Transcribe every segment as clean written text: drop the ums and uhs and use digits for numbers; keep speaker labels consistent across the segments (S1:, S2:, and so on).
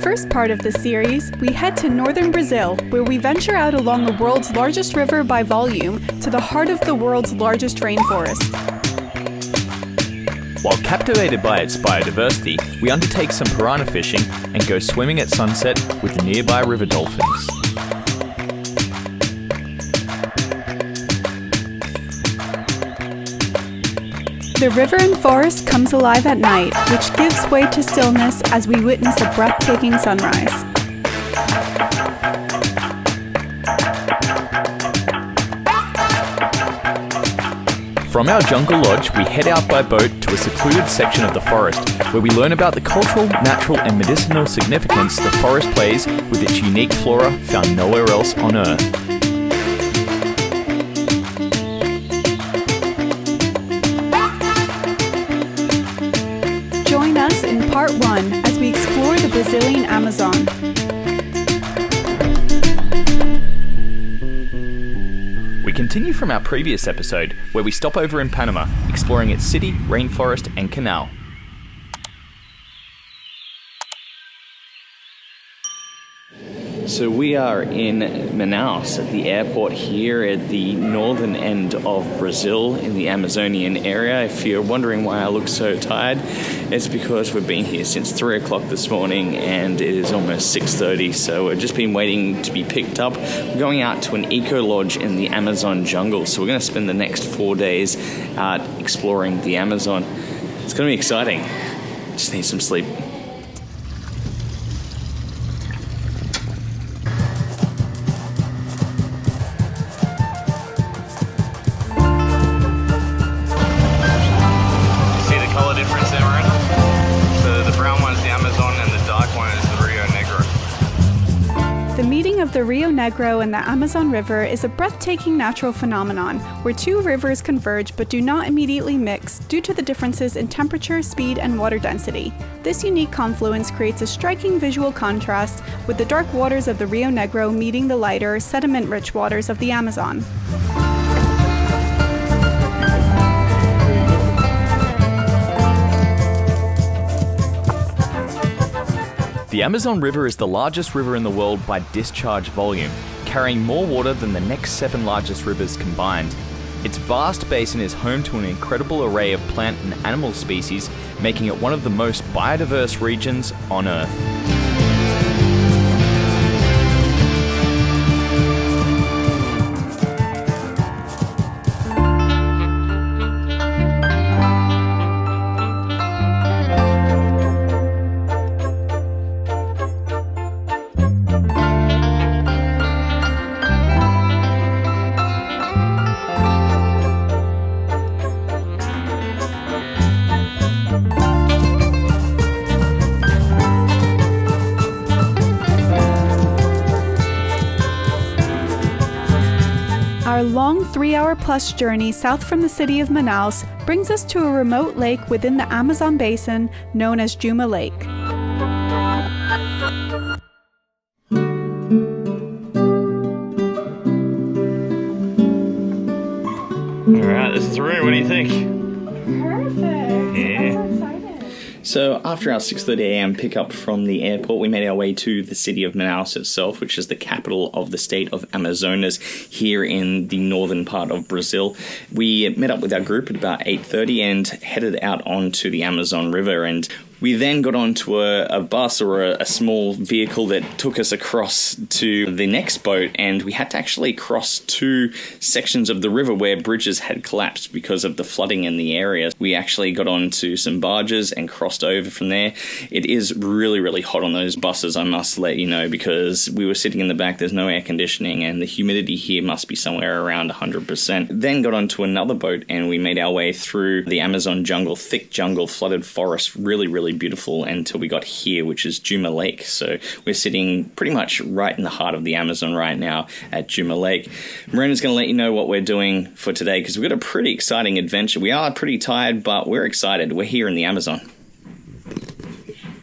S1: first part of this series, we head to northern Brazil, where we venture out along the world's largest river by volume to the heart of the world's largest rainforest.
S2: While captivated by its biodiversity, we undertake some piranha fishing and go swimming at sunset with the nearby river dolphins.
S1: The river and forest comes alive at night, which gives way to stillness as we witness a breathtaking sunrise.
S2: From our jungle lodge, we head out by boat to a secluded section of the forest, where we learn about the cultural, natural and medicinal significance the forest plays with its unique flora found nowhere else on Earth.
S1: Join us in part 1 as we explore the Brazilian Amazon.
S2: We continue from our previous episode, where we stop over in Panama, exploring its city, rainforest and canal. So we are in Manaus at the airport here at the northern end of Brazil in the Amazonian area. If you're wondering why I look so tired, it's because we've been here since 3 o'clock this morning and it is almost 6:30, so we've just been waiting to be picked up. We're going out to an eco lodge in the Amazon jungle, so we're going to spend the next 4 days out exploring the Amazon. It's going to be exciting. Just need some sleep.
S1: The Rio Negro and the Amazon River is a breathtaking natural phenomenon where two rivers converge but do not immediately mix due to the differences in temperature, speed, and water density. This unique confluence creates a striking visual contrast with the dark waters of the Rio Negro meeting the lighter, sediment-rich waters of the Amazon.
S2: The Amazon River is the largest river in the world by discharge volume, carrying more water than the next 7 largest rivers combined. Its vast basin is home to an incredible array of plant and animal species, making it one of the most biodiverse regions on Earth.
S1: Our long 3-hour-plus journey south from the city of Manaus brings us to a remote lake within the Amazon basin known as Juma Lake.
S2: Alright, this is the room. What do you think?
S1: Perfect.
S2: Yeah.
S1: I'm so excited.
S2: So after our 6:30 a.m. pickup from the airport, we made our way to the city of Manaus itself, which is the capital of the state of Amazonas here in the northern part of Brazil. We met up with our group at about 8:30 and headed out onto the Amazon River, and we then got onto a bus or a small vehicle that took us across to the next boat, and we had to actually cross 2 sections of the river where bridges had collapsed because of the flooding in the area. We actually got onto some barges and crossed over from there. It is really, really hot on those buses, I must let you know, because we were sitting in the back, there's no air conditioning, and the humidity here must be somewhere around 100%. Then got onto another boat, and we made our way through the Amazon jungle, thick jungle, flooded forest, really, really beautiful until we got here, which is Juma Lake. So we're sitting pretty much right in the heart of the Amazon right now at Juma Lake. Marina's going to let you know what we're doing for today because we've got a pretty exciting adventure. We are pretty tired, but we're excited. We're here in the Amazon.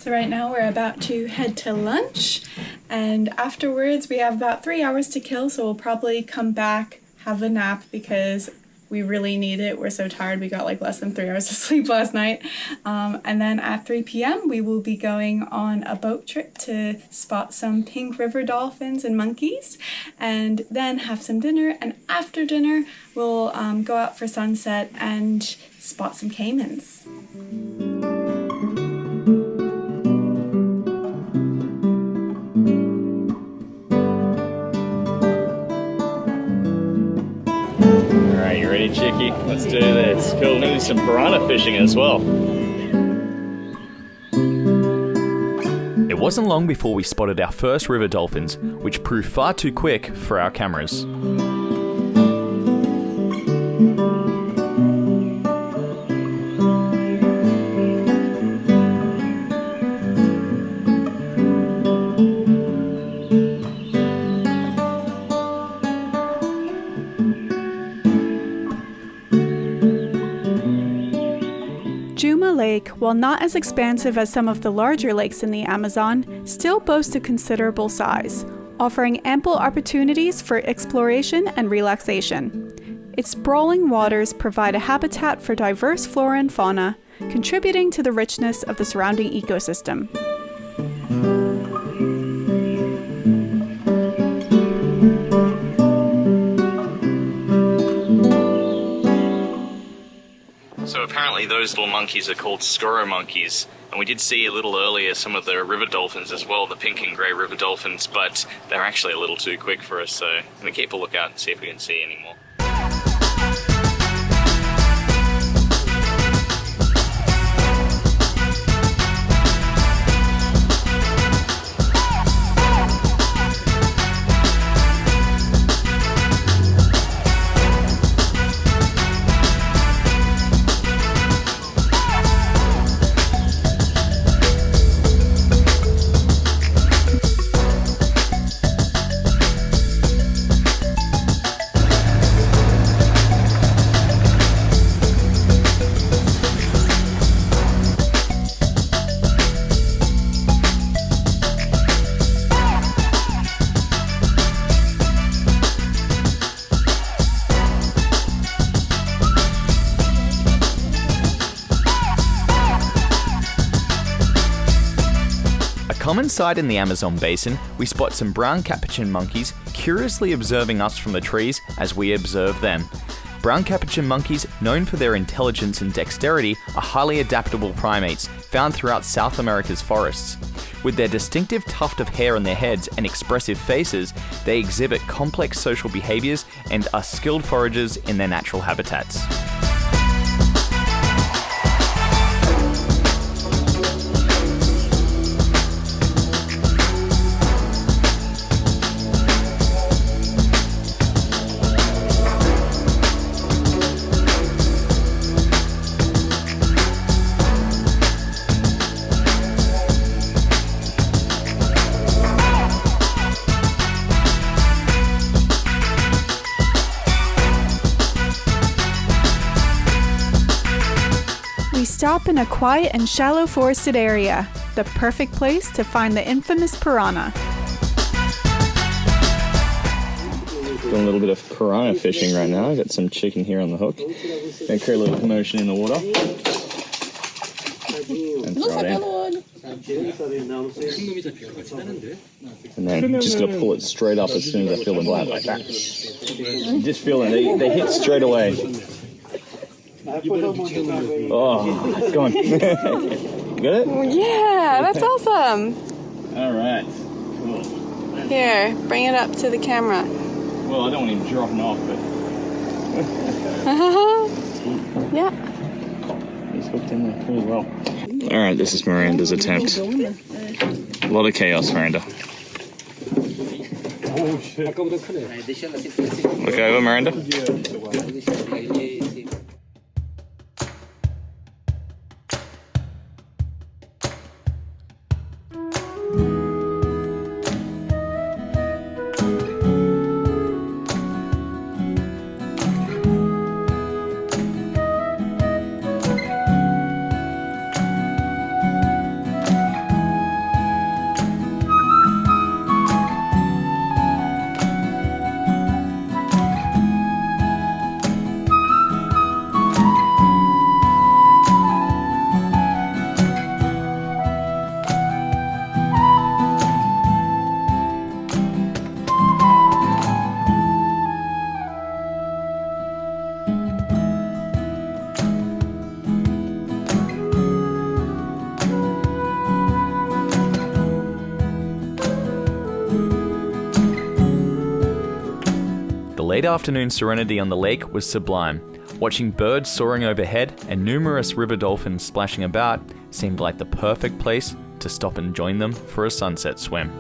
S1: So right now we're about to head to lunch, and afterwards we have about 3 hours to kill, so we'll probably come back, have a nap, because We really need it. We're so tired. We got like less than 3 hours of sleep last night. And then at 3 p.m. we will be going on a boat trip to spot some pink river dolphins and monkeys, and then have some dinner. And after dinner, we'll go out for sunset and spot some caimans.
S2: Alright, you ready, Chicky? Let's do this. Cool, maybe some piranha fishing as well.
S3: It wasn't long before we spotted our first river dolphins, which proved far too quick for our cameras.
S1: Juma Lake, while not as expansive as some of the larger lakes in the Amazon, still boasts a considerable size, offering ample opportunities for exploration and relaxation. Its sprawling waters provide a habitat for diverse flora and fauna, contributing to the richness of the surrounding ecosystem.
S2: So apparently those little monkeys are called scoro monkeys, and we did see a little earlier some of the river dolphins as well, the pink and grey river dolphins, but they're actually a little too quick for us, so I'm going to keep a lookout and see if we can see any more.
S3: Common sight in the Amazon basin, we spot some brown capuchin monkeys curiously observing us from the trees as we observe them. Brown capuchin monkeys, known for their intelligence and dexterity, are highly adaptable primates found throughout South America's forests. With their distinctive tuft of hair on their heads and expressive faces, they exhibit complex social behaviors and are skilled foragers in their natural habitats.
S1: We stop in a quiet and shallow forested area, the perfect place to find the infamous piranha.
S2: Doing a little bit of piranha fishing right now. Got some chicken here on the hook. Gonna create a little commotion in the water. And throw it in. And then just gonna pull it straight up as soon as I feel the bite like that. Just feel it. They hit straight away. Oh, it's gone. Got it?
S1: Yeah, that's awesome.
S2: All right. Cool.
S1: Here, bring it up to the camera.
S2: Well, I don't want him dropping off, but
S1: Yeah.
S2: he's hooked in there pretty well. All right, this is Miranda's attempt. A lot of chaos, Miranda. Look over, Miranda.
S3: late afternoon serenity on the lake was sublime. Watching birds soaring overhead and numerous river dolphins splashing about seemed like the perfect place to stop and join them for a sunset swim.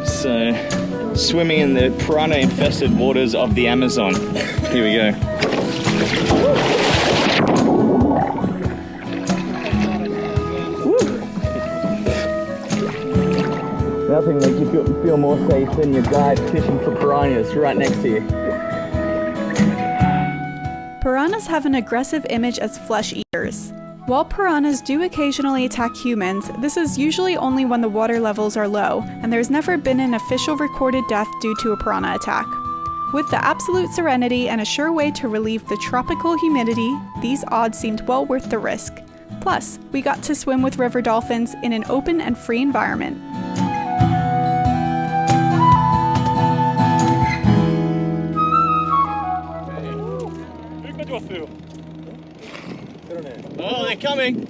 S2: So, swimming in the piranha-infested waters of the Amazon. Here we go. Nothing makes you feel more safe than your guide fishing for piranhas right next to you.
S1: Piranhas have an aggressive image as flesh eaters. While piranhas do occasionally attack humans, this is usually only when the water levels are low, and there's never been an official recorded death due to a piranha attack. With the absolute serenity and a sure way to relieve the tropical humidity, these odds seemed well worth the risk. Plus, we got to swim with river dolphins in an open and free environment.
S2: Oh, they're coming!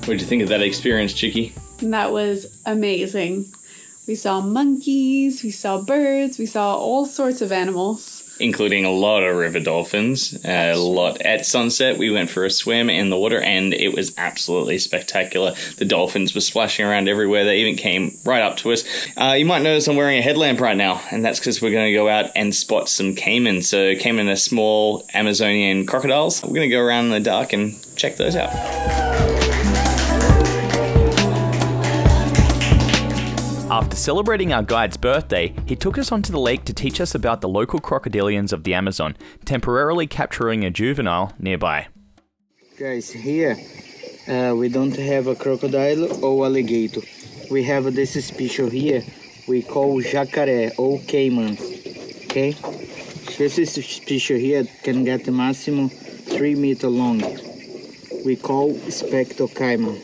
S2: What did you think of that experience, Chicky?
S4: That was amazing. We saw monkeys, we saw birds, we saw all sorts of animals.
S2: Including a lot of river dolphins. A lot. At sunset, we went for a swim in the water, and it was absolutely spectacular. The dolphins were splashing around everywhere. They even came right up to us. You might notice I'm wearing a headlamp right now, and that's because we're going to go out and spot some caimen. So caimen are small Amazonian crocodiles. We're going to go around in the dark and check those out.
S3: After celebrating our guide's birthday, he took us onto the lake to teach us about the local crocodilians of the Amazon, temporarily capturing a juvenile nearby.
S5: Guys, here we don't have a crocodile or alligator. We have this species here we call jacaré or caiman. Okay, this species here can get a maximum 3 meters long. We call spectral caiman.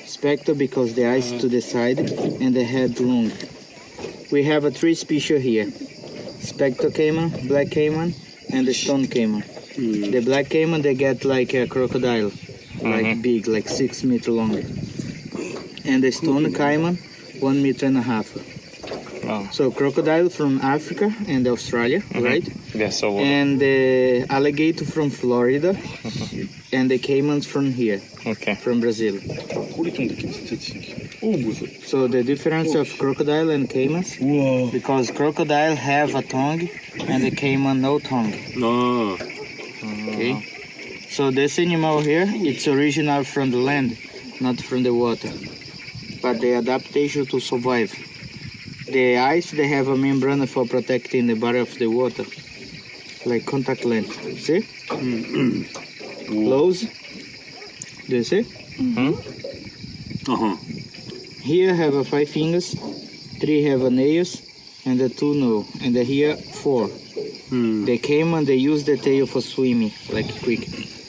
S5: Spectral because the eyes to the side and the head long. We have 3 species here: spectral caiman, black caiman, and the stone caiman. The black caiman, they get like a crocodile, like big, like 6 meters long. And the stone caiman, 1.5 meters.
S2: Wow.
S5: So crocodile from Africa and Australia, right?
S2: Yeah, so
S5: and the alligator from Florida, and the caimans from here, from Brazil. So the difference of crocodile and caimans, because crocodile have a tongue and the caiman no tongue. Okay. So this animal here, it's original from the land, not from the water, but the adaptation to survive. The eyes, they have a membrane for protecting the body of the water, like contact lens. See? Close. Do you see? Here have 5 fingers, 3 have nails, and 2 no, and here 4. The caiman, they use the tail for swimming, like quick.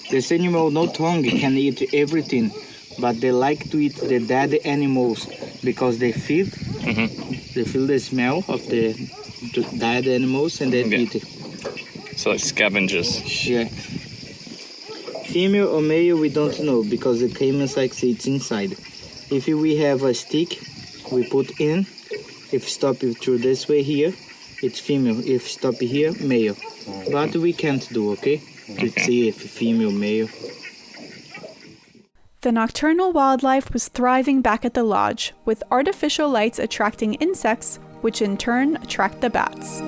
S5: This animal, no tongue, can eat everything, but they like to eat the dead animals because they feel the smell of the dead animals and they eat it.
S2: So like scavengers.
S5: Yeah. Female or male, we don't know because the caimans like it's inside. If we have a stick, we put in. If stop it through this way here, it's female. If stop here, male. But we can't do, okay? To see if female, male.
S1: The nocturnal wildlife was thriving back at the lodge, with artificial lights attracting insects, which in turn attract the bats.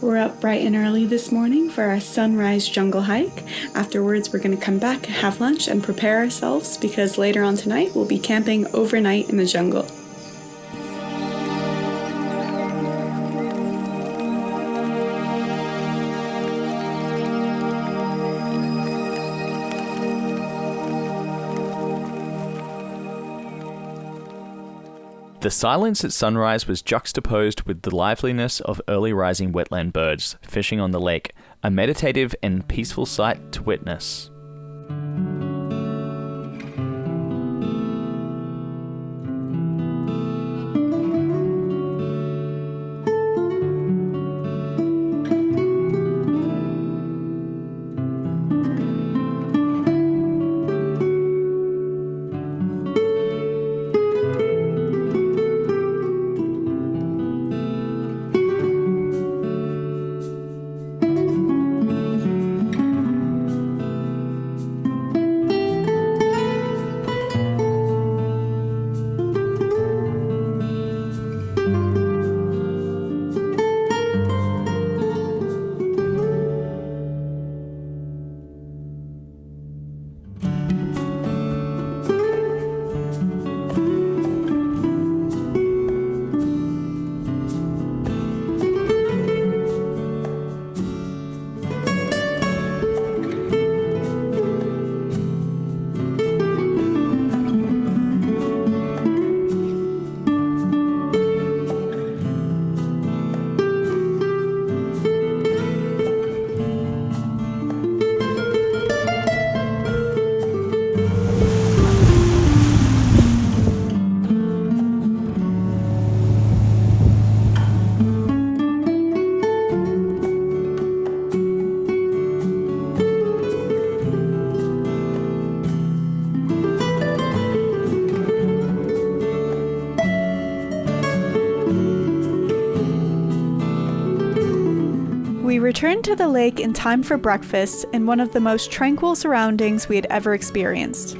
S1: We're up bright and early this morning for our sunrise jungle hike. Afterwards, we're going to come back, have lunch, and prepare ourselves because later on tonight we'll be camping overnight in the jungle.
S3: The silence at sunrise was juxtaposed with the liveliness of early rising wetland birds fishing on the lake, a meditative and peaceful sight to witness.
S1: We returned to the lake in time for breakfast in one of the most tranquil surroundings we had ever experienced.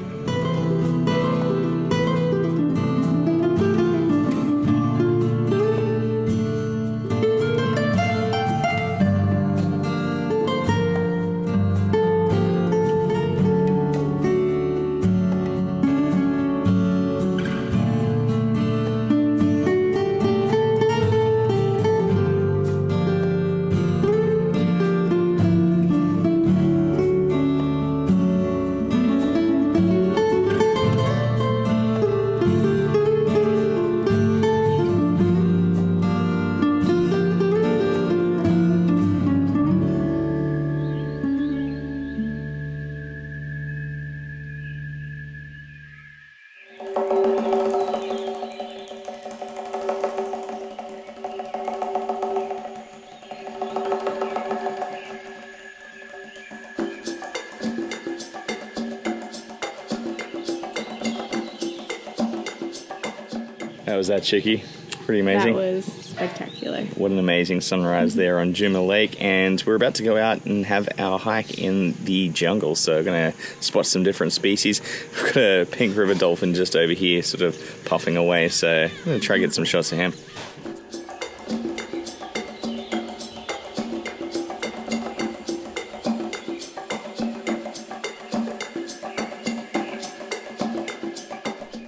S2: How was that, Chicky? Pretty amazing.
S4: That was spectacular.
S2: What an amazing sunrise there on Juma Lake. And we're about to go out and have our hike in the jungle. So we're going to spot some different species. We've got a pink river dolphin just over here sort of puffing away. So I'm going to try to get some shots of him.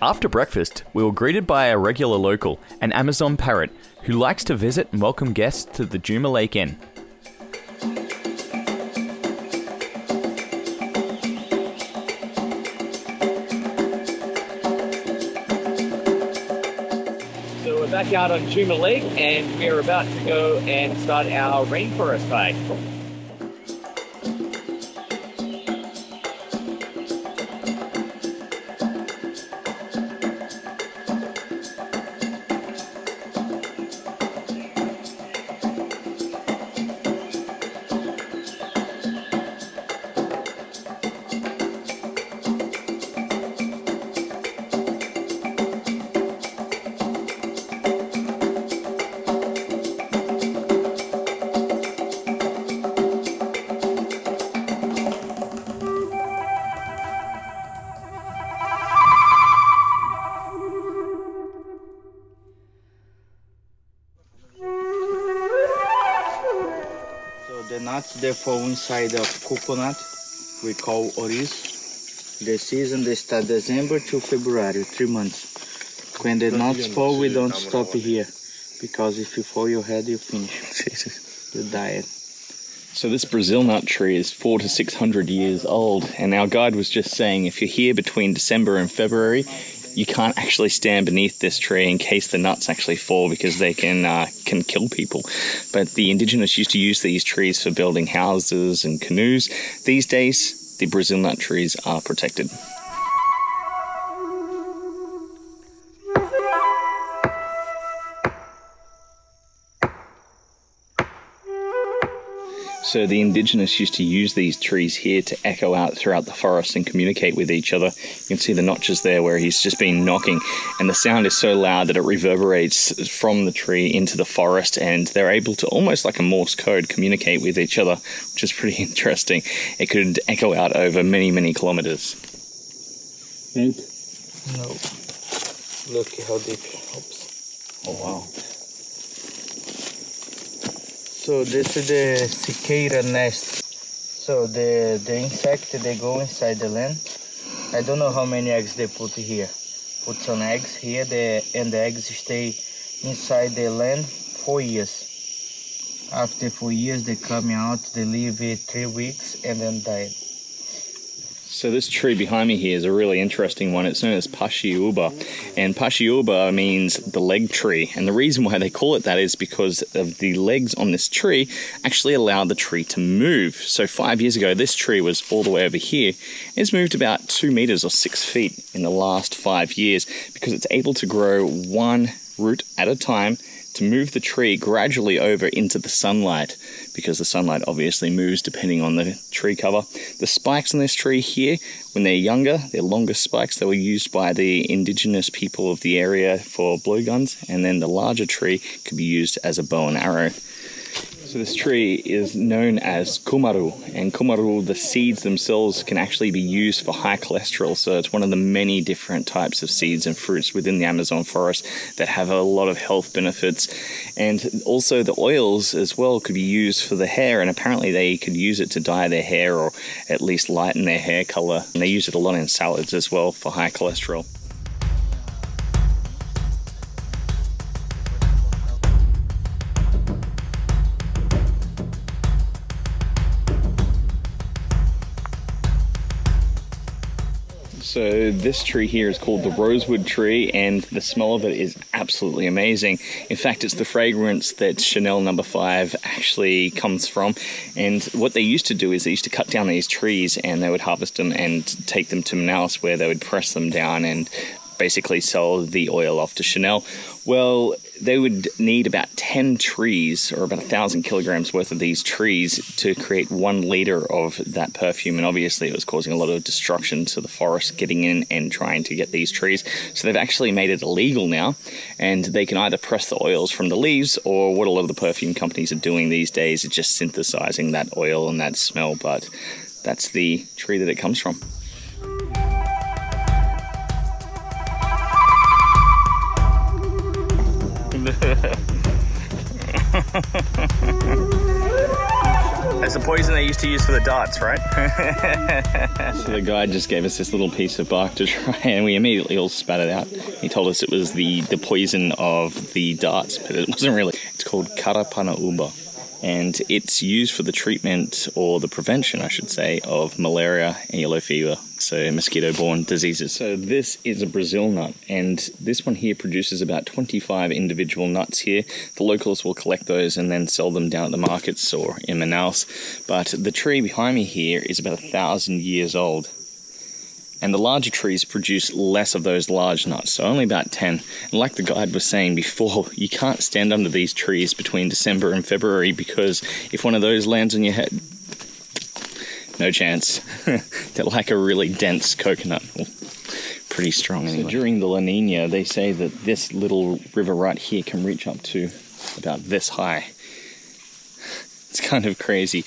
S3: After breakfast, we were greeted by a regular local, an Amazon parrot, who likes to visit and welcome guests to the Juma Lake Inn.
S2: So we're back out on Juma Lake and we're about to go and start our Rainforest hike.
S5: nuts that fall inside of coconut, we call oris. The season they start December to February, 3 months. When the nuts fall, we don't stop here, because if you fall your head, you finish. You die.
S2: So this Brazil nut tree is 400 to 600 years old, and our guide was just saying if you're here between December and February, you can't actually stand beneath this tree in case the nuts actually fall, because they can kill people. But the indigenous used to use these trees for building houses and canoes. These days, the Brazil nut trees are protected. So the indigenous used to use these trees here to echo out throughout the forest and communicate with each other. You can see the notches there where he's just been knocking, and the sound is so loud that it reverberates from the tree into the forest, and they're able to, almost like a Morse code, communicate with each other, which is pretty interesting. It could echo out over many, many kilometers.
S5: Right? No. Look how deep. Oops.
S2: Oh wow.
S5: So this is the cicada nest. So the insect, they go inside the land. I don't know how many eggs they put here. Put some eggs here, and the eggs stay inside the land 4 years. After 4 years, they come out, they live 3 weeks, and then die.
S2: So this tree behind me here is a really interesting one. It's known as Paxiúba, and Paxiúba means the leg tree. And the reason why they call it that is because of the legs on this tree actually allow the tree to move. So 5 years ago, this tree was all the way over here. It's moved about 2 meters or 6 feet in the last 5 years because it's able to grow one root at a time to move the tree gradually over into the sunlight, because the sunlight obviously moves depending on the tree cover. The spikes on this tree here, when they're younger, they're longer spikes. They were used by the indigenous people of the area for blowguns, and then the larger tree could be used as a bow and arrow. So this tree is known as kumaru, and kumaru, the seeds themselves can actually be used for high cholesterol. So it's one of the many different types of seeds and fruits within the Amazon forest that have a lot of health benefits. And also the oils as well could be used for the hair, and apparently they could use it to dye their hair or at least lighten their hair color. And they use it a lot in salads as well for high cholesterol. So this tree here is called the rosewood tree, and the smell of it is absolutely amazing. In fact, it's the fragrance that Chanel No. 5 actually comes from. And what they used to do is they used to cut down these trees and they would harvest them and take them to Manaus, where they would press them down and basically sell the oil off to Chanel. Well, they would need about 10 trees, or about 1,000 kilograms worth of these trees, to create 1 liter of that perfume. And obviously it was causing a lot of destruction to the forest, getting in and trying to get these trees. So they've actually made it illegal now, and they can either press the oils from the leaves, or what a lot of the perfume companies are doing these days is just synthesizing that oil and that smell. But that's the tree that it comes from. That's the poison they used to use for the darts, right? So the guide just gave us this little piece of bark to try, and we immediately all spat it out. He told us it was the poison of the darts, but it wasn't really. It's called Carapanaúba, and it's used for the treatment, or the prevention, I should say, of malaria and yellow fever, so mosquito-borne diseases. So this is a Brazil nut, and this one here produces about 25 individual nuts here. The locals will collect those and then sell them down at the markets or in Manaus. But the tree behind me here is about 1,000 years old. And the larger trees produce less of those large nuts, so only about 10. And like the guide was saying before, you can't stand under these trees between December and February, because if one of those lands on your head, no chance. They're like a really dense coconut. Well, pretty strong anyway. So during the La Nina, they say that this little river right here can reach up to about this high. It's kind of crazy.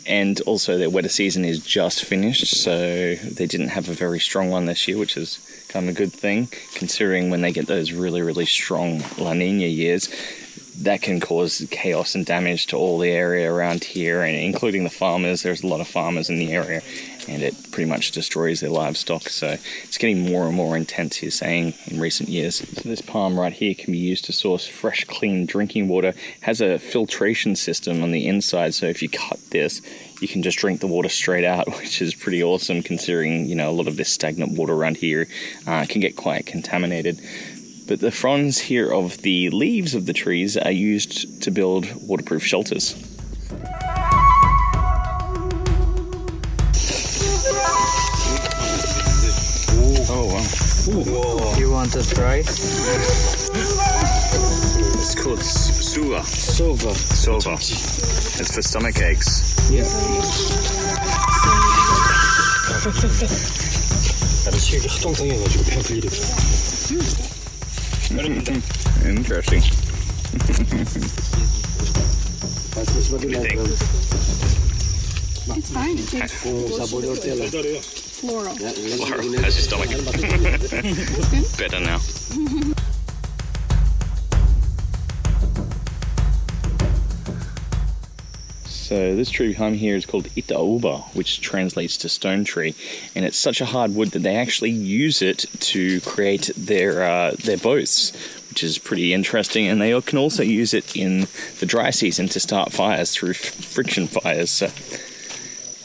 S2: And also their wetter season is just finished, so they didn't have a very strong one this year, which is kind of a good thing, considering when they get those really, really strong La Nina years, that can cause chaos and damage to all the area around here, and including the farmers. There's a lot of farmers in the area, and it pretty much destroys their livestock. So it's getting more and more intense, he's saying, in recent years. So this palm right here can be used to source fresh, clean drinking water. It has a filtration system on the inside, so if you cut this, you can just drink the water straight out, which is pretty awesome considering, a lot of this stagnant water around here can get quite contaminated. But the fronds here of the leaves of the trees are used to build waterproof shelters. Oh, wow. Ooh.
S5: You want to try?
S2: It's called suva. Sova. It's for stomach aches.
S5: Yeah.
S2: Interesting. What do you think?
S4: It's fine. It tastes floral.
S2: How's your stomach? Better now. So this tree behind me here is called Itauba, which translates to stone tree, and it's such a hard wood that they actually use it to create their boats, which is pretty interesting. And they can also use it in the dry season to start fires through friction fires. So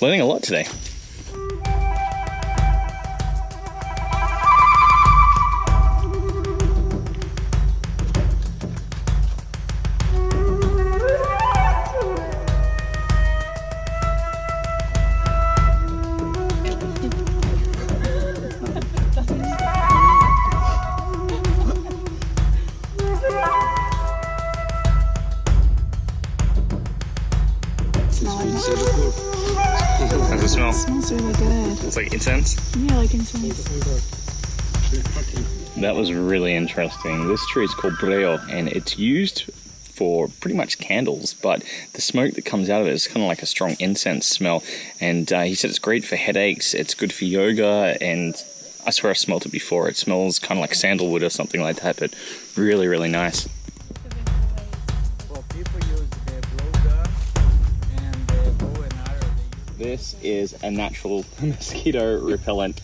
S2: learning a lot today. How's it smell?
S4: It smells really good.
S2: It's like incense?
S4: Yeah, like incense.
S2: That was really interesting. This tree is called breo, and it's used for pretty much candles, but the smoke that comes out of it is kind of like a strong incense smell. And he said it's great for headaches, it's good for yoga, and I swear I smelled it before. It smells kind of like sandalwood or something like that, but really, really nice. This is a natural mosquito repellent.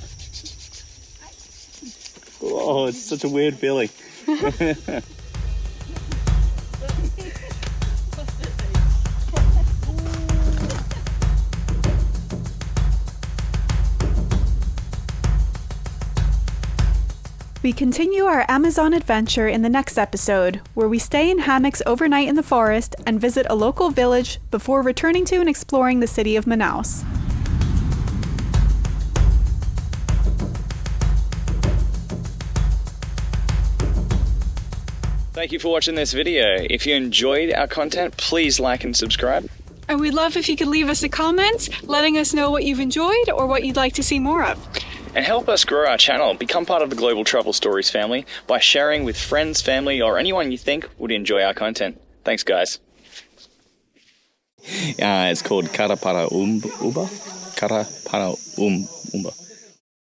S2: Oh, it's such a weird feeling.
S1: We continue our Amazon adventure in the next episode, where we stay in hammocks overnight in the forest and visit a local village before returning to and exploring the city of Manaus.
S2: Thank you for watching this video. If you enjoyed our content, please like and subscribe.
S1: And we'd love if you could leave us a comment, letting us know what you've enjoyed or what you'd like to see more of.
S2: And help us grow our channel. Become part of the Global Travel Stories family by sharing with friends, family, or anyone you think would enjoy our content. Thanks, guys. It's called Kara para Umba. Kara para Umba.